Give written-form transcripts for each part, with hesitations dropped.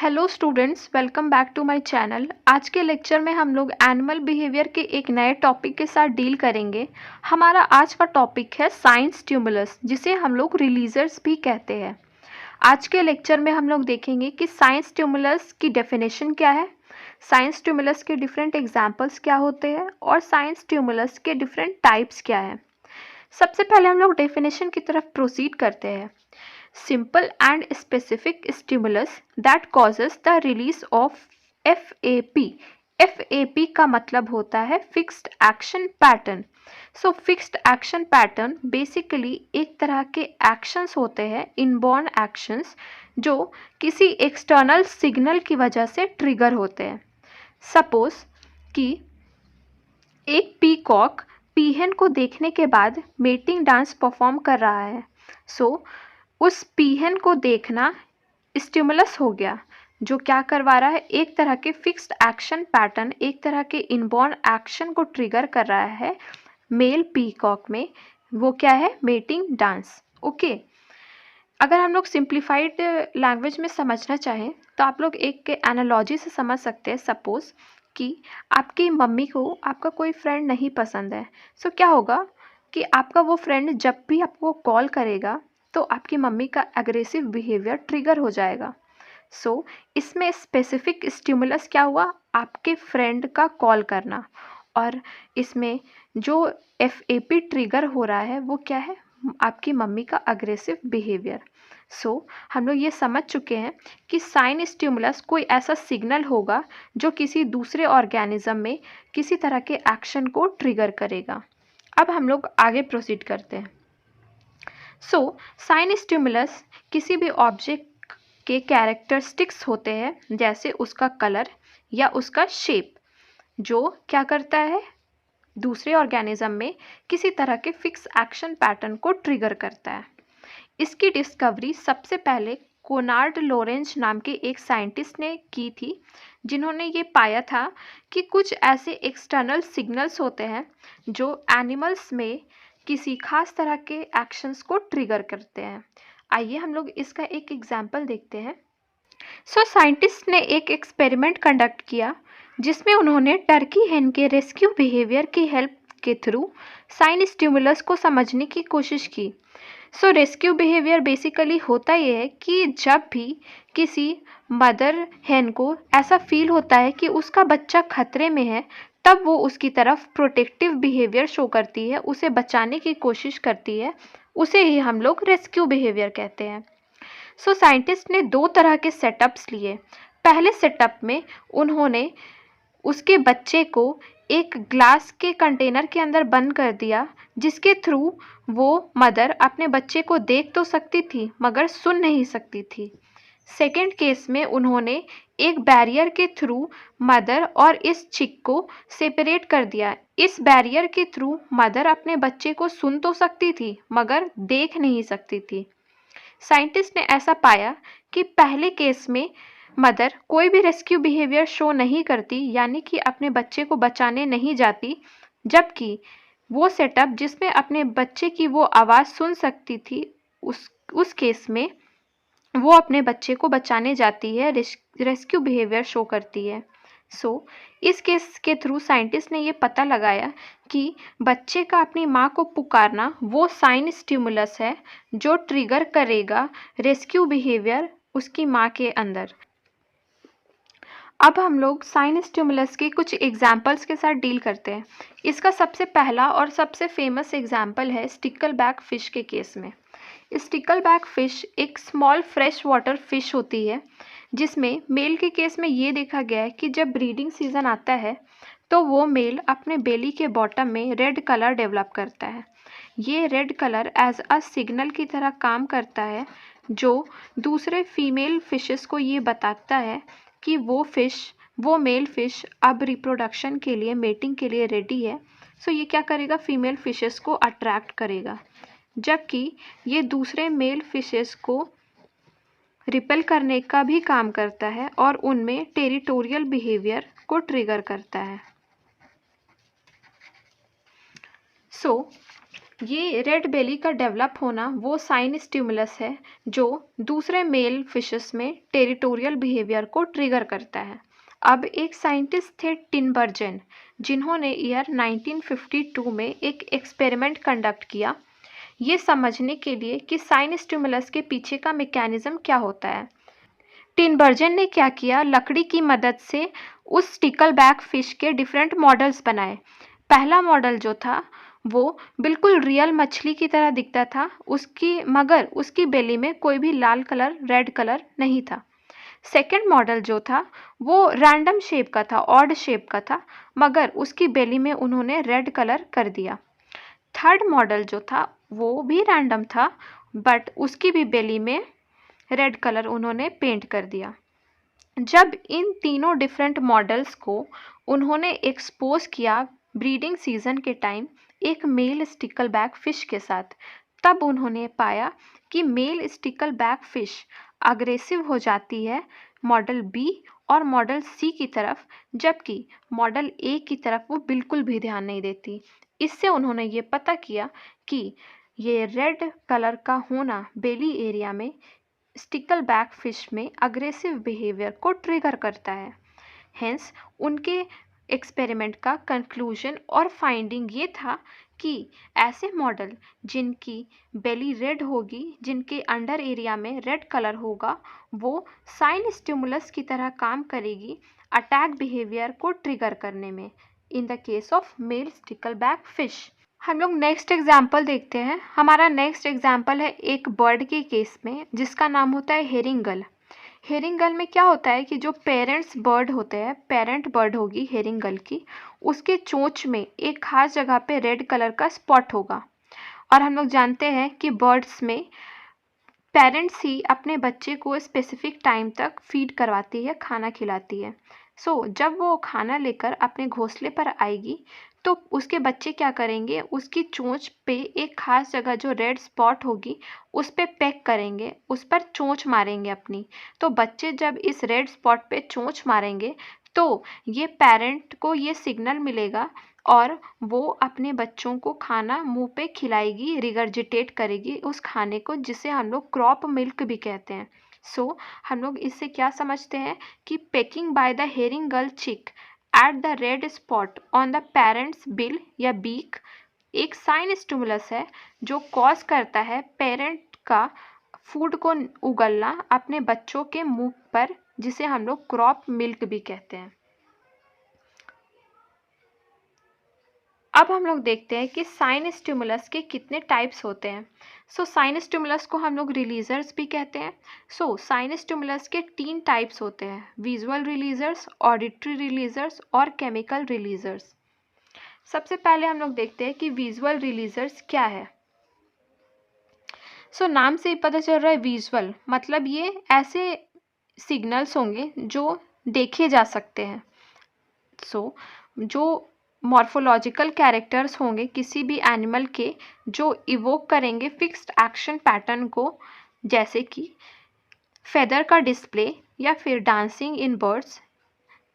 Hello students, welcome back to my channel. आज के lecture में हम लोग एनिमल बिहेवियर के एक नए टॉपिक के साथ डील करेंगे। हमारा आज का टॉपिक है साइंस स्टिमुलस, जिसे हम लोग रिलीजर्स भी कहते हैं। आज के लेक्चर में हम लोग देखेंगे कि साइंस स्टिमुलस की डेफिनेशन क्या है, साइंस स्टिमुलस के डिफरेंट एग्जांपल्स क्या होते हैं और साइंस स्टिमुलस के डिफरेंट टाइप्स क्या हैं। सबसे पहले हम लोग डेफिनेशन की तरफ प्रोसीड करते हैं। Simple and specific stimulus that causes the release of FAP. FAP का मतलब होता है फिक्स्ड एक्शन पैटर्न। सो फिक्स्ड एक्शन पैटर्न बेसिकली एक तरह के एक्शंस होते हैं, इनबॉर्न एक्शंस, जो किसी एक्सटर्नल सिग्नल की वजह से ट्रिगर होते हैं। सपोज कि एक पीकॉक पीहन को देखने के बाद मेटिंग डांस परफॉर्म कर रहा है। उस पीहन को देखना स्टिमुलस हो गया, जो क्या करवा रहा है, एक तरह के फिक्स्ड एक्शन पैटर्न, एक तरह के इनबॉर्न एक्शन को ट्रिगर कर रहा है मेल पीकॉक में। वो क्या है? Mating dance. ओके, अगर हम लोग सिंप्लीफाइड लैंग्वेज में समझना चाहें तो आप लोग एक एनालॉजी से समझ सकते हैं। सपोज कि आपकी मम्मी को आपका कोई फ्रेंड नहीं पसंद है। क्या होगा कि आपका वो फ्रेंड जब भी आपको कॉल करेगा तो आपकी मम्मी का एग्रेसिव बिहेवियर ट्रिगर हो जाएगा। इसमें स्पेसिफिक स्टिमुलस क्या हुआ? आपके फ्रेंड का कॉल करना। और इसमें जो FAP ट्रिगर हो रहा है वो क्या है? आपकी मम्मी का अग्रेसिव बिहेवियर। हम लोग ये समझ चुके हैं कि साइन स्टिमुलस कोई ऐसा सिग्नल होगा जो किसी दूसरे ऑर्गेनिज्म में किसी तरह के एक्शन को ट्रिगर करेगा। अब हम लोग आगे प्रोसीड करते हैं। साइन स्टिमुलस किसी भी ऑब्जेक्ट के कैरेक्टरिस्टिक्स होते हैं, जैसे उसका कलर या उसका शेप, जो क्या करता है? दूसरे ऑर्गेनिज्म में किसी तरह के फिक्स एक्शन पैटर्न को ट्रिगर करता है। इसकी डिस्कवरी सबसे पहले कोनार्ड लोरेंज नाम के एक साइंटिस्ट ने की थी, जिन्होंने ये पाया था कि कुछ ऐसे एक्सटर्नल सिग्नल्स होते हैं जो एनिमल्स में किसी खास तरह के एक्शंस को ट्रिगर करते हैं। आइए हम लोग इसका एक एग्जाम्पल देखते हैं। साइंटिस्ट ने एक एक्सपेरिमेंट कंडक्ट किया, जिसमें उन्होंने टर्की हेन के रेस्क्यू बिहेवियर की हेल्प के थ्रू साइन स्टिमुलस को समझने की कोशिश की। रेस्क्यू बिहेवियर बेसिकली होता यह है कि जब भी किसी मदर हेन को ऐसा फील होता है कि उसका बच्चा खतरे में है, तब वो उसकी तरफ प्रोटेक्टिव बिहेवियर शो करती है, उसे बचाने की कोशिश करती है। उसे ही हम लोग रेस्क्यू बिहेवियर कहते हैं। साइंटिस्ट ने दो तरह के सेटअप्स लिए। पहले सेटअप में उन्होंने उसके बच्चे को एक ग्लास के कंटेनर के अंदर बंद कर दिया, जिसके थ्रू वो मदर अपने बच्चे को देख तो सकती थी मगर सुन नहीं सकती थी। सेकेंड केस में उन्होंने एक बैरियर के थ्रू मदर और इस चिक को सेपरेट कर दिया। इस बैरियर के थ्रू मदर अपने बच्चे को सुन तो सकती थी मगर देख नहीं सकती थी। साइंटिस्ट ने ऐसा पाया कि पहले केस में मदर कोई भी रेस्क्यू बिहेवियर शो नहीं करती, यानी कि अपने बच्चे को बचाने नहीं जाती, जबकि वो सेटअप जिसमें अपने बच्चे की वो आवाज़ सुन सकती थी, उस केस में वो अपने बच्चे को बचाने जाती है, रेस्क्यू बिहेवियर शो करती है। इस केस के थ्रू साइंटिस्ट ने ये पता लगाया कि बच्चे का अपनी माँ को पुकारना वो साइन स्टिमुलस है जो ट्रिगर करेगा रेस्क्यू बिहेवियर उसकी माँ के अंदर। अब हम लोग साइन स्टिमुलस के कुछ एग्जाम्पल्स के साथ डील करते हैं। इसका सबसे पहला और सबसे फेमस एग्जाम्पल है स्टिकलबैक फिश के केस में। स्टिकलबैक फिश एक स्मॉल फ्रेश वाटर फिश होती है, जिसमें मेल के केस में ये देखा गया है कि जब ब्रीडिंग सीजन आता है तो वो मेल अपने बेली के बॉटम में रेड कलर डेवलप करता है। ये red colour as a signal की तरह काम करता है, जो दूसरे फीमेल फिशेस को ये बताता है कि वो मेल फिश अब रिप्रोडक्शन के लिए, मेटिंग के लिए रेडी है। ये क्या करेगा? फीमेल फिशेस को अट्रैक्ट करेगा, जबकि ये दूसरे मेल फिशेस को रिपेल करने का भी काम करता है और उनमें टेरिटोरियल बिहेवियर को ट्रिगर करता है। ये रेड बेली का डेवलप होना वो साइन स्टिमुलस है जो दूसरे मेल फिशेस में टेरिटोरियल बिहेवियर को ट्रिगर करता है। अब एक साइंटिस्ट थे टिनबर्जन, जिन्होंने ईयर 1952 में एक एक्सपेरिमेंट कंडक्ट किया ये समझने के लिए कि साइन स्टिमुलस के पीछे का मैकेनिज्म क्या होता है। टिनबर्जन ने क्या किया, लकड़ी की मदद से उस स्टिकलबैक फिश के डिफरेंट मॉडल्स बनाए। पहला मॉडल जो था वो बिल्कुल रियल मछली की तरह दिखता था, मगर उसकी बेली में कोई भी लाल कलर रेड कलर नहीं था। सेकंड मॉडल जो था वो रैंडम शेप का था, ऑड शेप का था, मगर उसकी बेली में उन्होंने रेड कलर कर दिया। थर्ड मॉडल जो था वो भी रैंडम था, बट उसकी भी बेली में रेड कलर उन्होंने पेंट कर दिया। जब इन तीनों डिफरेंट मॉडल्स को उन्होंने एक्सपोज किया ब्रीडिंग सीजन के टाइम एक मेल स्टिकलबैक फिश के साथ, तब उन्होंने पाया कि मेल स्टिकलबैक फिश अग्रेसिव हो जाती है मॉडल बी और मॉडल सी की तरफ, जबकि मॉडल ए की तरफ वो बिल्कुल भी ध्यान नहीं देती। इससे उन्होंने ये पता किया कि ये रेड कलर का होना बेली एरिया में स्टिकलबैक फिश में अग्रेसिव बिहेवियर को ट्रिगर करता है। हेंस उनके एक्सपेरिमेंट का कंक्लूजन और फाइंडिंग ये था कि ऐसे मॉडल जिनकी बेली रेड होगी, जिनके अंडर एरिया में रेड कलर होगा, वो साइन स्टिमुलस की तरह काम करेगी अटैक बिहेवियर को ट्रिगर करने में in the case of male stickleback fish. हम लोग नेक्स्ट एग्जाम्पल देखते हैं। हमारा नेक्स्ट एग्जाम्पल है एक बर्ड के केस में जिसका नाम होता है हेरिंगल। हेरिंगल में क्या होता है कि जो पेरेंट्स बर्ड होते हैं, पेरेंट बर्ड होगी हेरिंगल की, उसके चोंच में एक खास जगह पे रेड कलर का स्पॉट होगा। और हम लोग जानते हैं कि बर्ड्स में पेरेंट्स ही अपने बच्चे को स्पेसिफिक टाइम तक फीड करवाती है, खाना खिलाती है। जब वो खाना लेकर अपने घोंसले पर आएगी तो उसके बच्चे क्या करेंगे, उसकी चोंच पे एक खास जगह जो रेड स्पॉट होगी उस पे पेक करेंगे, उस पर चोंच मारेंगे अपनी। तो बच्चे जब इस रेड स्पॉट पे चोंच मारेंगे तो ये पेरेंट को ये सिग्नल मिलेगा और वो अपने बच्चों को खाना मुंह पे खिलाएगी, रिगर्जिटेट करेगी उस खाने को, जिसे हम लोग क्रॉप मिल्क भी कहते हैं। हम लोग इससे क्या समझते हैं कि पेकिंग बाय द हेरिंगल चिक at the red spot on the parents bill या बीक एक साइन स्टिमुलस है जो कॉज करता है पेरेंट का फूड को उगलना अपने बच्चों के मुंह पर, जिसे हम लोग क्रॉप मिल्क भी कहते हैं। अब हम लोग देखते हैं कि साइन स्टिमुलस के कितने टाइप्स होते हैं। साइन स्टिमुलस को हम लोग रिलीजर्स भी कहते हैं। साइन स्टिमुलस के 3 टाइप्स होते हैं, विजुअल रिलीजर्स, ऑडिटरी रिलीजर्स और केमिकल रिलीजर्स। सबसे पहले हम लोग देखते हैं कि विजुअल रिलीजर्स क्या है। नाम से ही पता चल रहा है विजुअल, मतलब ये ऐसे सिग्नल्स होंगे जो देखे जा सकते हैं। जो मॉर्फोलॉजिकल कैरेक्टर्स होंगे किसी भी एनिमल के जो इवोक करेंगे फिक्स्ड एक्शन पैटर्न को, जैसे कि फेदर का डिस्प्ले या फिर डांसिंग इन बर्ड्स,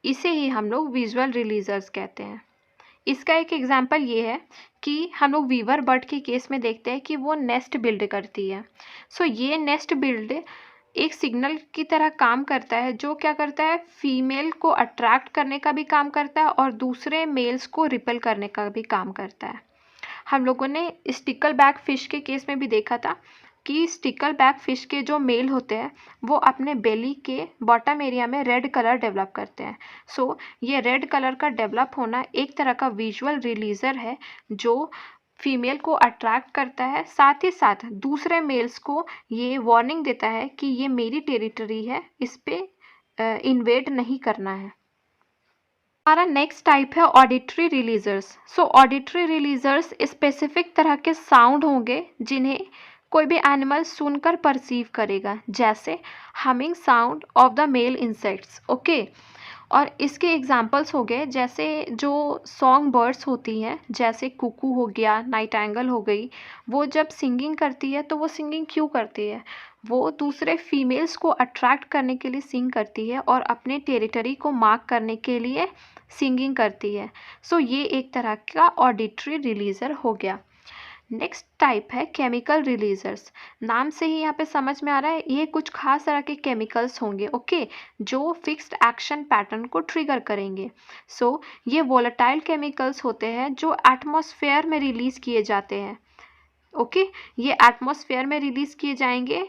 इसे ही हम लोग विजुअल रिलीजर्स कहते हैं। इसका एक एग्जांपल ये है कि हम लोग वीवर बर्ड के केस में देखते हैं कि वो नेस्ट बिल्ड करती है। ये नेस्ट बिल्ड एक सिग्नल की तरह काम करता है, जो क्या करता है, फीमेल को अट्रैक्ट करने का भी काम करता है और दूसरे मेल्स को रिपेल करने का भी काम करता है। हम लोगों ने स्टिकलबैक फिश के केस में भी देखा था कि स्टिकलबैक फिश के जो मेल होते हैं वो अपने बेली के बॉटम एरिया में रेड कलर डेवलप करते हैं। ये रेड कलर का डेवलप होना एक तरह का विजुअल रिलीजर है जो फीमेल को अट्रैक्ट करता है, साथ ही साथ दूसरे मेल्स को ये वार्निंग देता है कि ये मेरी टेरिटरी है, इस पे इन्वेड नहीं करना है। हमारा नेक्स्ट टाइप है ऑडिटरी रिलीजर्स। ऑडिटरी रिलीजर्स स्पेसिफिक तरह के साउंड होंगे जिन्हें कोई भी एनिमल सुनकर परसीव करेगा, जैसे humming sound of the male insects. Okay, और इसके एग्जांपल्स हो गए जैसे जो सॉन्ग बर्ड्स होती हैं, जैसे कुकू हो गया, नाइटिंगेल हो गई। वो जब सिंगिंग करती है तो वो सिंगिंग क्यों करती है, वो दूसरे फीमेल्स को अट्रैक्ट करने के लिए सिंग करती है और अपने टेरिटरी को मार्क करने के लिए सिंगिंग करती है। ये एक तरह का ऑडिटरी रिलीजर हो गया। नेक्स्ट टाइप है केमिकल रिलीजर्स। नाम से ही यहाँ पे समझ में आ रहा है ये कुछ खास तरह के केमिकल्स होंगे, ओके, जो फिक्स्ड एक्शन पैटर्न को ट्रिगर करेंगे। सो ये वोलेटाइल केमिकल्स होते हैं जो एटमॉस्फेयर में रिलीज किए जाते हैं, ओके। ये एटमॉस्फेयर में रिलीज किए जाएंगे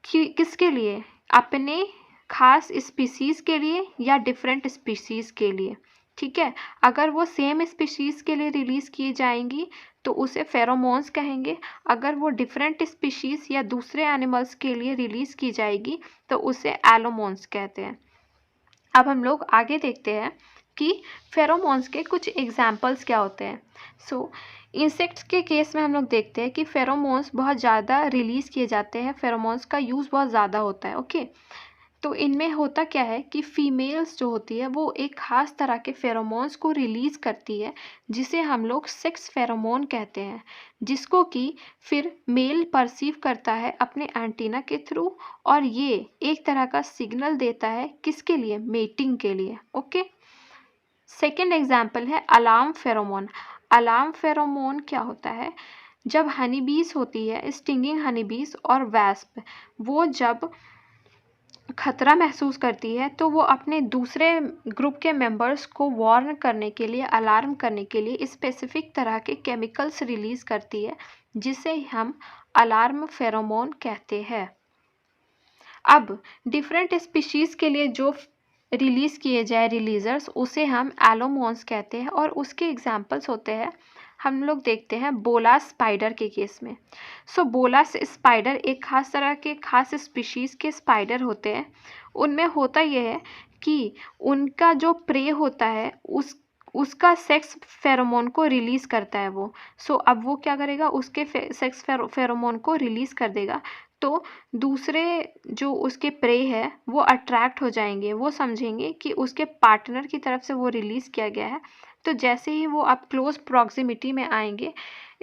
किसके लिए? अपने खास स्पीसीज के लिए या डिफरेंट स्पीसीज के लिए, ठीक है। अगर वो सेम स्पीशीज के लिए रिलीज की जाएंगी तो उसे फेरोमोन्स कहेंगे। अगर वो डिफरेंट स्पीशीज या दूसरे एनिमल्स के लिए रिलीज की जाएगी तो उसे एलोमोन्स कहते हैं। अब हम लोग आगे देखते हैं कि फेरोमोन्स के कुछ एग्जाम्पल्स क्या होते हैं। सो इंसेक्ट्स के केस में हम लोग देखते हैं कि फेरोमोन्स बहुत ज़्यादा रिलीज़ किए जाते हैं, फेरोमोन्स का यूज़ बहुत ज़्यादा होता है, ओके। तो इनमें होता क्या है कि फीमेल्स जो होती है वो एक खास तरह के फेरोमोन्स को रिलीज़ करती है जिसे हम लोग सेक्स फेरोमोन कहते हैं, जिसको कि फिर मेल परसीव करता है अपने एंटीना के थ्रू, और ये एक तरह का सिग्नल देता है किसके लिए? मेटिंग के लिए, ओके। सेकेंड एग्जाम्पल है अलार्म फेरोमोन। अलार्म फेरोमोन क्या होता है? जब हनी बीज होती है, स्टिंगिंग हनी बीज और वैस्प, वो जब खतरा महसूस करती है तो वो अपने दूसरे ग्रुप के मेंबर्स को वार्न करने के लिए, अलार्म करने के लिए स्पेसिफिक तरह के केमिकल्स रिलीज करती है जिसे हम अलार्म फेरोमोन कहते हैं। अब डिफरेंट स्पीशीज़ के लिए जो रिलीज़ किए जाए रिलीजर्स उसे हम एलोमोन्स कहते हैं, और उसके एग्जांपल्स होते हैं, हम लोग देखते हैं बोलास स्पाइडर के केस में। सो बोलास स्पाइडर एक खास तरह के खास स्पीशीज़ के स्पाइडर होते हैं। उनमें होता यह है कि उनका जो प्रे होता है उसका सेक्स फेरोमोन को रिलीज़ करता है वो। सो अब वो क्या करेगा? उसके सेक्स फेरोमोन को रिलीज़ कर देगा, तो दूसरे जो उसके प्रे है वो अट्रैक्ट हो जाएंगे, वो समझेंगे कि उसके पार्टनर की तरफ से वो रिलीज़ किया गया है। तो जैसे ही वो अब क्लोज प्रॉक्सिमिटी में आएंगे,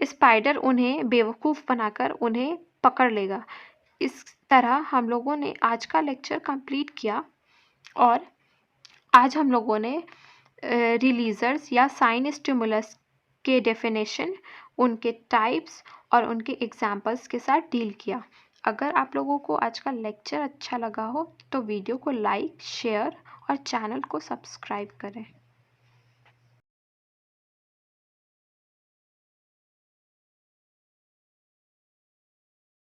स्पाइडर उन्हें बेवकूफ़ बनाकर उन्हें पकड़ लेगा। इस तरह हम लोगों ने आज का लेक्चर कंप्लीट किया, और आज हम लोगों ने रिलीजर्स या साइन स्टिमुलस के डेफिनेशन, उनके टाइप्स और उनके एग्जाम्पल्स के साथ डील किया। अगर आप लोगों को आज का लेक्चर अच्छा लगा हो तो वीडियो को लाइक, शेयर और चैनल को सब्सक्राइब करें।